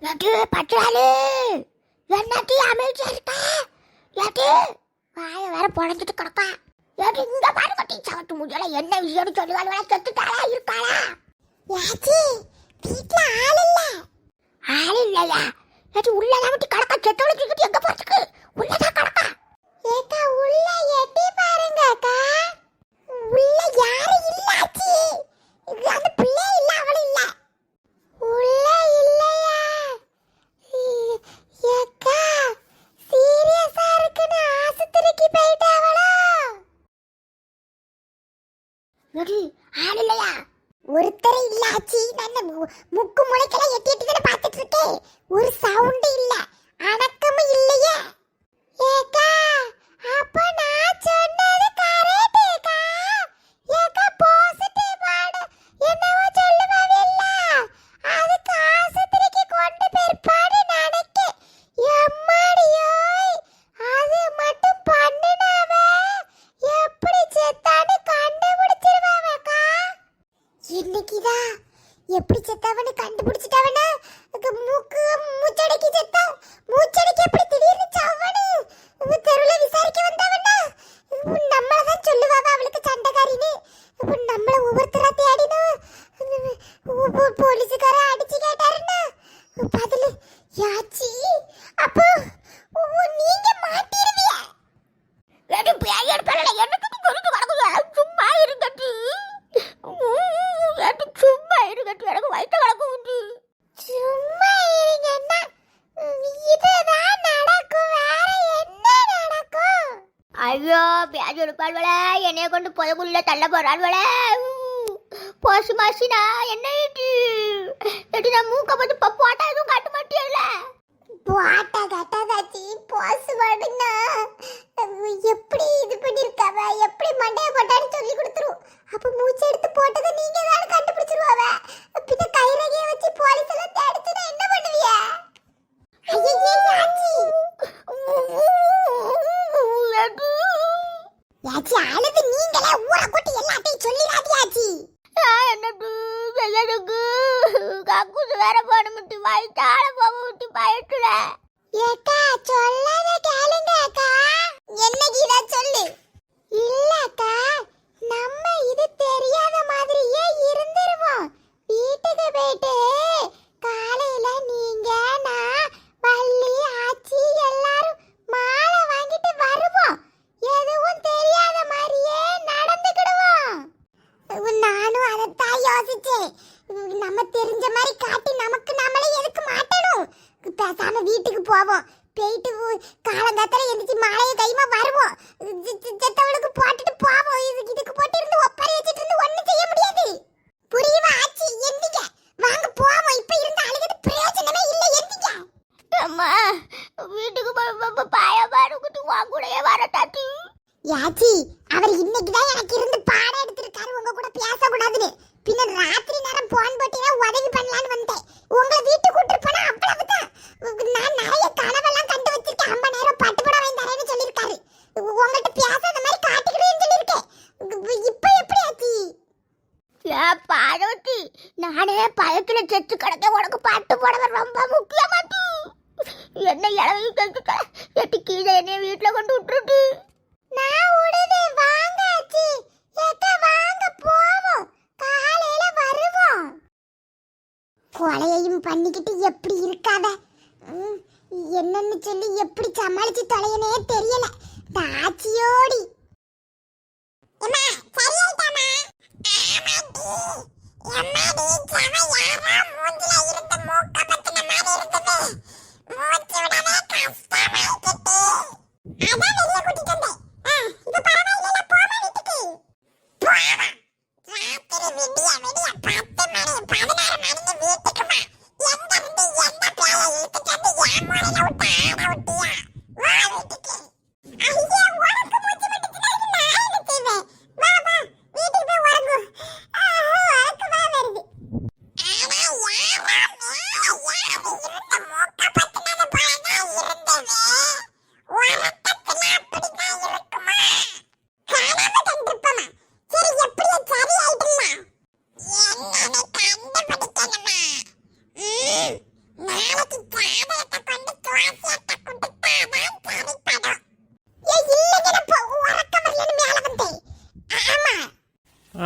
ஏட்டு பச்சாலு என்னட்டி அமைச்சா இருக்க? ஏட்டு வாய வேற பொழந்துட்டு கிடக்கா. ஏட்டு இங்க பாரு கட்டி சவட்டு முடியல. என்ன விஷயம் சொல்லுவாள்? செத்துட்டாளா இருக்காளா? ஏச்சி வீட்டுல ஆள் இல்ல. ஆள் இல்லையா? ஏட்டு உள்ளதான் விட்டு கிடக்கா. செத்தவளை தூக்கிட்டு எங்க போறதுக்கு? உள்ளதான் கிடக்கா. ஏக்கா உள்ள எட்டி பாருங்க அக்கா. உள்ள யாரும் இல்லாச்சி. அந்த பிள்ளை இல்ல, அவளும் இல்ல. உள்ள இல்லையா? ஏக்கா சீரியஸா இருக்குன்னு ஆஸ்பத்திரிக்கு போயிட்டாவளா? எடி ஆள் இல்லையா? ஒருத்தர் இல்லாச்சி. நான் முக்கு முளைக்கெல்லாம் எட்டி எட்டி தானே பார்த்துட்டு இருக்கேன். ஒரு சவுண்ட் இல்ல, அடக்கமும் இல்லையே. ஏக்கா அப்ப நான் சொன்னது கரெக்டேக்கா. ஏக்கா பாசிட்டிவ் ஆடு என்னவோ சொல்லுவாவில்ல, அதுக்கு ஆஸ்பத்திரிக்கு கொண்டு போயிருப்பான்னு நினைக்க. எம்மாடியோய் அது மட்டும் பண்ணுனாவ எப்படி செத்தான்னு கண்டுபிடிச்சிருவாவக்கா. இன்னைக்குதான் எப்படி செத்தாவன்னு கண்டுபிடிச்சிட்டாவனா? மூக்கு மூச்சடைக்கு செத்தா. மூச்சடைக்கு எப்படி திடீர்னு சாவனு தெருவுல விசாரிக்க வந்தவனா? நம்மளதான் சொல்லுவாவ அவளுக்கு சண்டைக்காரின்னு. நம்மள ஒவ்வொருத்தரா தேடினோம். போலீஸுக்கார அடிச்சு கேட்டாருன்னா பதில் யாச்சி. அப்போ நீங்க மாட்டிருவிய. எடு பேய் எடுக்கல. எனக்கு சொல்லிட்டு வரது சும்மா இருங்கட்டி. எடு சும்மா இருங்கட்டி. எனக்கு வயிற்று கிடக்கு. சும்மா இருங்கன்னா இதுதான் நடக்கும். வேற என்ன நடக்கும்? ஐயோ பேஜ் எடுப்பாள்வள. என்னைய கொண்டு புதக்குள்ள தள்ள போறாள்வள. போசு மாசினா என்ன எட்டு நான் மூக்க போட்டு பப்பு ஆட்டா எதுவும் காட்ட மாட்டியல்ல. போட்டா கட்டாதாச்சி போசு வாடுனா எப்படி இது பண்ணிருக்காவ, எப்படி மண்டைய போட்டான்னு சொல்லி கொடுத்துரும். அப்ப மூச்சு எடுத்து போட்டதை நீங்க தான் கண்டுபிடிச்சிருவாவ. பின்ன கைரகையை வச்சு போலீஸ் எல்லாம் தேடிச்சுனா என்ன பண்ணுவிய? ஐயே யாச்சி யாச்சி அழுது நீங்களே ஊரை கூட்டி எல்லாத்தையும் சொல்லிடாதியாச்சி. என்னது வெள்ளருக்கு கக்கூசு வேற போட முட்டி வயிற்றால போக விட்டு பயத்துல. ஏக்கா சொல்லாத கேளுங்க அக்கா. என்னைக்கு இதை சொல்லு. இல்லக்கா நம்ம இது தெரியாத மாதிரியே இருந்துருவோம். வீட்டுக்கு போயிட்டு காலையில நீங்க நான் வள்ளி ஆச்சி எல்லாரும் மாலை வாங்கிட்டு வருவோம். எதுவும் தெரியாத மாதிரியே நடந்துக்கிடுவோம். நானும் அதைத்தான் யோசிச்சேன். நம்ம தெரிஞ்ச மாதிரி காட்டி நமக்கு நம்மளே எதுக்கு மாட்டணும். பேசாம வீட்டுக்கு போவோம். போயிட்டு காலங்காத்தால எந்திரிச்சு மாலையை கைமா வருவோம். செத்தவளுக்கு போட்டுட்டு போவோம். இதுக்கு போட்டு இருந்து ஒப்பரை வச்சுட்டு இருந்து ஒண்ணும் செய்ய முடியாது. புரியுவா ஆச்சி? எந்திங்க வாங்க போவோம். இப்ப இருந்து அழுகிறது பிரயோஜனமே இல்லை. எந்திங்க. அம்மா வீட்டுக்கு பாய பாருக்கிட்டு வா கூடயே வர தாத்தி. யாச்சி அவர் இன்னைக்குதான் எனக்கு இருந்து பாடம் எடுத்திருக்காரு உங்க கூட பேசக்கூடாதுன்னு. பின்ன ராத்திரி நேரம் போன் போட்டீங்கன்னா உதவி பண்ணலான்னு வந்தேன். உங்களை வீட்டுக்கு கூட்டிட்டு போனா அவ்வளவுதான். நான் நிறைய கனவெல்லாம் கண்டு வச்சிருக்கேன். 50 நேரம் பட்டு படம் வாங்கி தரேன்னு சொல்லியிருக்காரு. உங்கள்கிட்ட பேசாத மாதிரி காட்டிக்கிடுவேன்னு சொல்லியிருக்கேன். இப்ப எப்படி ஆச்சி? பார்வதி நானே பயத்துல செத்து கிடக்க. உனக்கு பட்டு புடவை ரொம்ப முக்கியமாட்டி. என்ன இளவையும் கேட்டுக்க. எட்டு கீழே என்னைய வீட்டுல கொண்டு விட்டுருக்கு. நான் உடனே வாங்க ஆச்சி. ஏக்கா வாங்க போவோம். காலையில வருவோம். கொலையையும் பண்ணிக்கிட்டு எப்படி இருக்காத. என்னன்னு சொல்லி எப்படி சமாளிச்சு தொலையனே தெரியல. தாச்சியோடி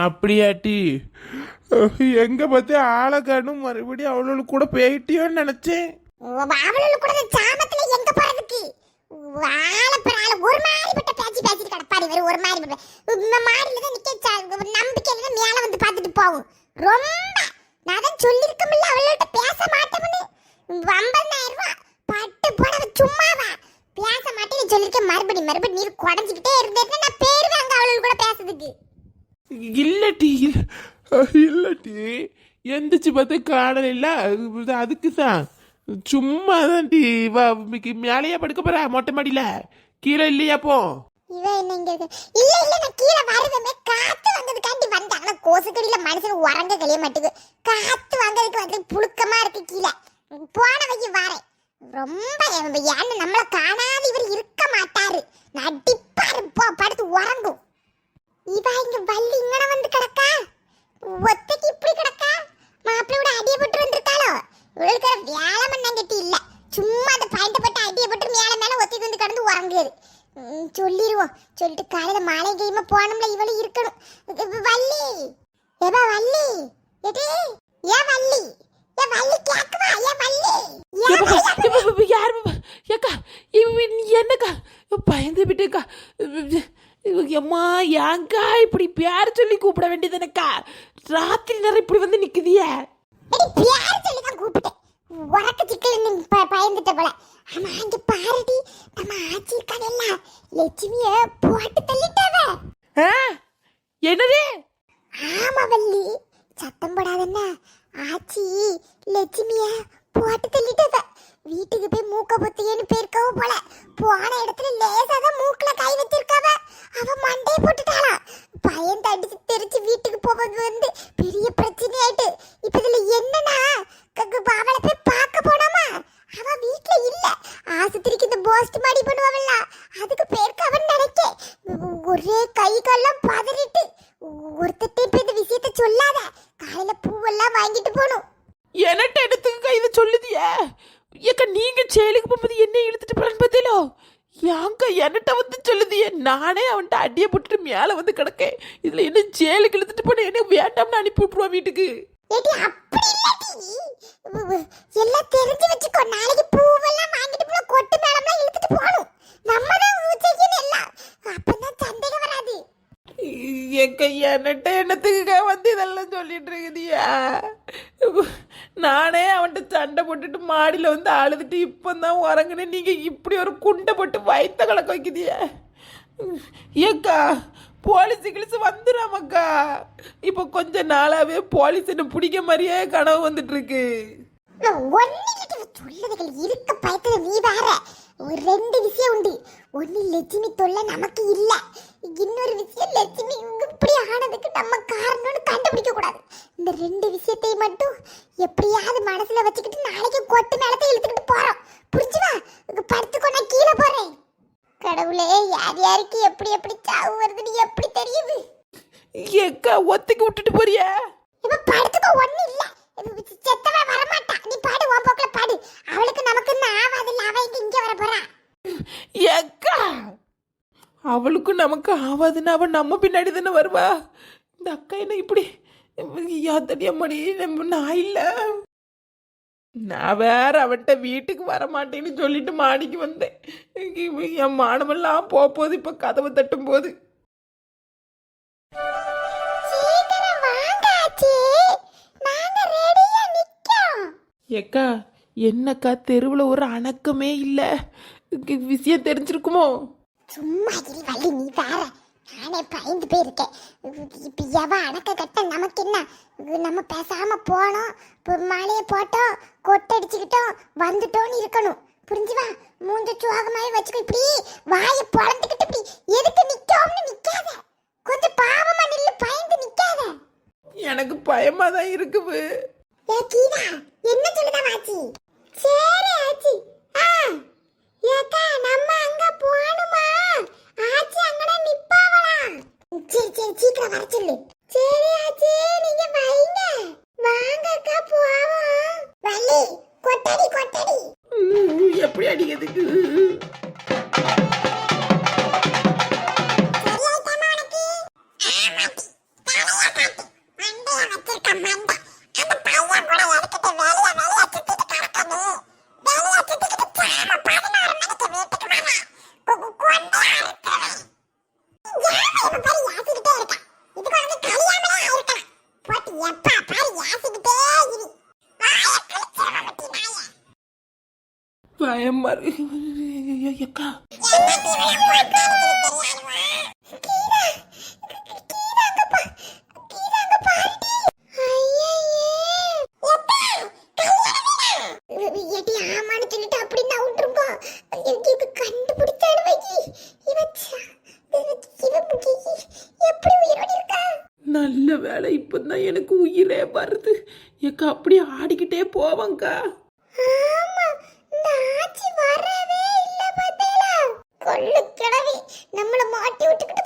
அப்படியாட்டி எங்க பார்த்து ஆளை காணும் மறுபடியும் அவளோட கூட போயிட்டியோன்னு நினைச்சேன். அவளுக்கு கூட சாமத்துல எங்க போறதுக்கு ஆளப்பறால ஒரு மாதிரிப்பட்ட பேச்சு கிடப்பாடி வரும். ஒரு மாதிரி மாடியில தான் நிக்க நம்பிக்கையில தான் மேல வந்து பார்த்துட்டு போகும். ரொம்ப நான் தான் சொல்லிருக்கமில்ல அவள்கிட்ட பேச மாட்டேன்னு. 50,000 ரூபாய் பட்டு போட சும்மாவா பேச மாட்டேன்னு சொல்லிருக்க. மறுபடி நீர் குடஞ்சிக்கிட்டே இருந்தேன்னா நான் பேருவாங்க அவளுக்கு கூட பேசுறதுக்கு. இல்லட்டி எந்திரிச்சு பார்த்து காணல இல்ல, அதுக்கு தான் சும்மா தான் டி மேலேயே படுக்க போற மொட்டை மாடியில கீழே இல்லையா போ. இவன் என்ன இங்க இருக்கு? இல்ல நான் கீழே வரதுமே காத்து வந்ததுக்காண்டி வந்தேன். ஆனா கோசுக்கடியில மனுஷன் உறங்க கழிய மாட்டுக்கு. காத்து வந்ததுக்கு வந்து புழுக்கமா இருக்கு கீழே. போன வைக்க வரேன். ரொம்ப ஏன்னு நம்மள காணாத இவர் இருக்க மாட்டாரு. நடிப்பாரு படுத்து உறங்கும். இவ இங்க வள்ளி இங்கன வந்து கிடக்கா. ஒத்தைக்கு இப்படி கிடக்கா. மாப்பிள்ளையோட அடியை போட்டு வந்திருக்காளோ. இவளுக்கு வேலை மண்ணங்கட்டி இல்ல. சும்மா அந்த பயன்பட்ட அடியை போட்டு மேல ஒத்தைக்கு வந்து கடந்து உறங்குது. சொல்லிடுவோம். சொல்லிட்டு காலையில மாலை கைமா போனோம்ல இவளும் இருக்கணும். வள்ளி ஏபா வள்ளி எடி ஏ வள்ளி ஏ வள்ளி கேக்குவா ஏ வள்ளி யார் ஏக்கா என்னக்கா பயந்து விட்டுக்கா. அம்மா ஏங்கா இப்படி பேர் சொல்லி கூப்பிட வேண்டியதுனக்கா. ராத்திரி நேரம் இப்படி வந்து நிக்குதியே. பேர் சொல்லி தான் கூப்பிட்டேன். உறக்க சிக்கல் பயந்துட்ட போல. ஆமா இங்க பாருடி நம்ம ஆச்சி கடையில லட்சுமிய போட்டு தள்ளிட்டாவ. என்னது? ஆமா வள்ளி சத்தம் போடாதன்னா ஆச்சி லட்சுமிய போட்டு தள்ளிட்டாவ. வீட்டுக்கு போய் மூக்க பொத்தியேன்னு போயிருக்கவ போல. போன இடத்துல லேசாதான் மூக்குல கை வச்சிருக்காவ. அவ மண்டையை போட்டுட்டாளா. பயந்து அடிச்சு தெரிச்சு வீட்டுக்கு போவது வந்து பெரிய பிரச்சனை ஆயிட்டு. இப்ப இதுல என்னன்னா அவளை போய் பார்க்க போனாமா. அவ வீட்டுல இல்ல. ஆஸ்பத்திரிக்கு இந்த போஸ்ட் மாடி பண்ணுவாங்கல்ல அதுக்கு பேருக்கு அவன் நினைக்க. ஒரே கை கால்லாம் பதறிட்டு. ஒருத்தட்டே போய் இந்த விஷயத்த சொல்லாத. காலையில பூவெல்லாம் வாங்கிட்டு போகணும். என்னட்ட எடுத்துக்க இதை சொல்லுதியா? ஏக்கா நீங்க செயலுக்கு போகும்போது என்ன இழுத்துட்டு போறேன்னு பார்த்தீங்களோ. ஏங்க என்னட்ட வந்து சொல்லுதியே. நானே அவன்கிட்ட அடியை போட்டுட்டு மேலே வந்து கிடக்கேன். இதுல என்ன செயலுக்கு இழுத்துட்டு போன என்ன வேண்டாம்னு அனுப்பி விட்டுருவான் வீட்டுக்கு. ஏடி அப்படி இல்லடி. எல்லாம் தெரிஞ்சு வச்சுக்கோ. நாளைக்கு பூவெல்லாம் வாங்கிட்டு போய் கொட்டு மேலம்லாம் இழுத்துட்டு போகணும். நம்ம தான் ஊச்சைக்குன்னு எல்லாம். அப்பதான் சந்தேகம் வராது. ஏக்கா என்னட்ட என்னத்துக்கு வந்து இதெல்லாம் சொல்லிட்டு இருக்குதியா? நானே அவன்கிட்ட சண்டை போட்டுட்டு மாடியில் வந்து அழுதுட்டு இப்போதான் உறங்குனேன். நீங்கள் இப்படி ஒரு குண்டை போட்டு வயிற்ற கலக்க வைக்குதியா? ஏக்கா போலீஸ் கிழிச்சு வந்துடாமக்கா. இப்போ கொஞ்ச நாளாவே போலீஸ் என்ன பிடிக்க மாதிரியே கனவு வந்துட்டு இருக்கு. சொல்லுதுகள் இருக்க பயத்துல நீ வேற. ஒரு 2 விஷயம் உண்டு. ஒன்னு லட்சுமி தொல்லை நமக்கு இல்ல. இன்னொரு விஷயம் லட்சுமி இப்படி ஆனதுக்கு நம்ம காரணம்னு கண்டுபிடிக்க கூடாது. இந்த 2 விஷயத்தை மட்டும் எப்படியாவது மனசுல வச்சுக்கிட்டு நாளைக்கு கொட்டு மேலத்தை இழுத்துக்கிட்டு போறோம். புரிஞ்சுவா? படுத்துக்கோ நான் கீழே போறேன். கடவுளே யார் யாருக்கு எப்படி எப்படி சாவு வருதுன்னு எப்படி தெரியுது? ஏக்கா ஒத்துக்கு விட்டுட்டு போறியா? இப்ப படுத்துக்கோ ஒண்ணு இல்ல. செத்தவ வரமாட்டா. நீ பாடு உன் போக்குல பாடு. அவளுக்கு நமக்கு ஆவாதில்ல. அவ இங்க வர போறா. ஏக்கா அவளுக்கும் நமக்கு ஆவாதுன்னு அவன் நம்ம பின்னாடி தானே வருவா. இந்த அக்கா என்ன இப்படி யாத்தடியா மணி நான் இல்ல. நான் வேற அவன்கிட்ட வீட்டுக்கு வர மாட்டேன்னு சொல்லிட்டு மாடிக்கு வந்தேன். என் மானமெல்லாம் போகுது. இப்ப கதவை தட்டும் போது ஏக்கா என்னக்கா தெருவில் ஒரு அணக்கமே இல்லை. விஷயம் தெரிஞ்சிருக்குமோ? சும்மா இரு வள்ளி நீ வேற. நானே பயந்து போயிருக்கேன். இப்ப எவ அணக்க கட்ட நமக்கு என்ன? நம்ம பேசாம போனோம், மாலையை போட்டோம், கொட்டடிச்சுக்கிட்டோம், வந்துட்டோன்னு இருக்கணும். புரிஞ்சுவா? மூஞ்ச சுவாகமாவே வச்சுக்கோ. இப்படி வாயை பொழந்துக்கிட்டு இப்படி எதுக்கு நிக்கோம்னு நிக்காத. கொஞ்சம் பாவமா நில்லு. பயந்து நிக்காத. எனக்கு பயமா தான் இருக்குது. ஏ கீதா என்ன சொல்லுதா ஆச்சி? சரி ஆச்சி. ஏக்கா நம்ம அங்க போணுமா? ஆச்சி அங்கடா நிப்பாவலாம். சரி சீக்கிரம் வர சொல்லு. சரி ஆச்சி நீங்க வைங்க. வாங்க அக்கா போவோம். வள்ளி கொட்டடி. எப்படி அடிக்கிறதுக்கு? சரியா உனக்கு? பயமா இருக்கு. அக்கா நல்ல வேலை, இப்பதான் எனக்கு உயிரே வருது. ஏக்கா அப்படியே ஆடிக்கிட்டே போவாங்க்கா. நம்மள மாட்டி விட்டுக்கிட்டு